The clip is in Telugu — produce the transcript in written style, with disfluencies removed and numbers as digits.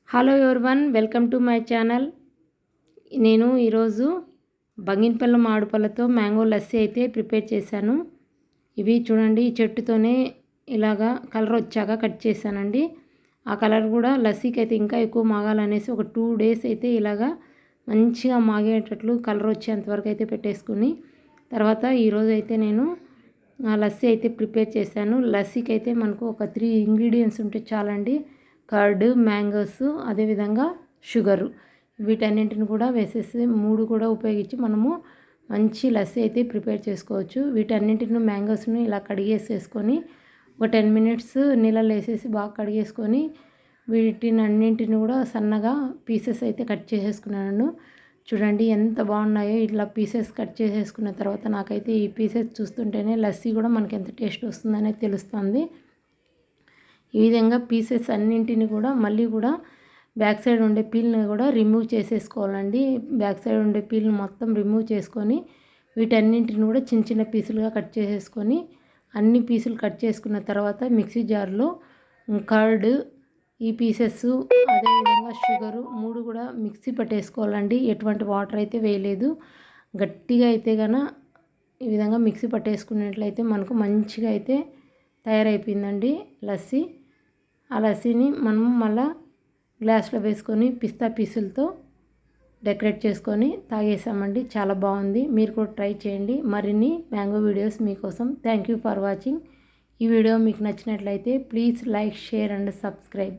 Hello everyone, welcome to my channel. నేను ఈరోజు బంగినపల్లి మామిడిపళ్ళతో మ్యాంగో లస్సీ అయితే ప్రిపేర్ చేశాను. ఇవి చూడండి, ఈ చెట్టుతోనే ఇలాగా కలర్ వచ్చాక కట్ చేశానండి. ఆ కలర్ కూడా లస్సీకి అయితే ఇంకా ఎక్కువ మాగాలనేసి ఒక 2 days అయితే ఇలాగా మంచిగా మాగేటట్లు కలర్ వచ్చేంత వరకు అయితే పెట్టేసుకుని తర్వాత ఈరోజు అయితే నేను లస్సీ అయితే ప్రిపేర్ చేశాను. లస్సీకి అయితే మనకు ఒక 3 ఇంగ్రీడియంట్స్ ఉంటే చాలండి. కర్డ్, మ్యాంగోస్, అదేవిధంగా షుగరు, వీటన్నింటిని కూడా వేసేసి 3 కూడా ఉపయోగించి మనము మంచి లస్సీ అయితే ప్రిపేర్ చేసుకోవచ్చు. వీటన్నింటిని మ్యాంగోస్ని ఇలా కడిగేసేసుకొని ఒక 10 minutes నీళ్ళలో వేసేసి బాగా కడిగేసుకొని వీటిని అన్నింటిని కూడా సన్నగా పీసెస్ అయితే కట్ చేసేసుకున్నాను. చూడండి ఎంత బాగున్నాయో. ఇట్లా పీసెస్ కట్ చేసేసుకున్న తర్వాత నాకైతే ఈ పీసెస్ చూస్తుంటేనే లస్సీ కూడా మనకి ఎంత టేస్ట్ వస్తుందనేది తెలుస్తుంది. ఈ విధంగా పీసెస్ అన్నింటిని కూడా మళ్ళీ కూడా బ్యాక్ సైడ్ ఉండే పీల్ని కూడా రిమూవ్ చేసేసుకోవాలండి. బ్యాక్ సైడ్ ఉండే పీల్ని మొత్తం రిమూవ్ చేసుకొని వీటన్నింటిని కూడా చిన్న చిన్న పీసులుగా కట్ చేసేసుకొని అన్ని పీసులు కట్ చేసుకున్న తర్వాత మిక్సీ జార్లో కర్డ్, ఈ పీసెస్, అదేవిధంగా షుగరు 3 కూడా మిక్సీ పట్టేసుకోవాలండి. ఎటువంటి వాటర్ అయితే వేయలేదు. గట్టిగా అయితే ఈ విధంగా మిక్సీ పట్టేసుకున్నట్లయితే మనకు మంచిగా అయితే తయారైపోయిందండి లస్సీ. ఆ లస్సీని మనం మళ్ళా గ్లాస్లో వేసుకొని పిస్తా పీసులతో డెకరేట్ చేసుకొని తాగేసామండి. చాలా బాగుంది. మీరు కూడా ట్రై చేయండి. మరిన్ని మ్యాంగో వీడియోస్ మీకోసం. Thank you for watching. ఈ వీడియో మీకు నచ్చినట్లయితే please like, share and subscribe.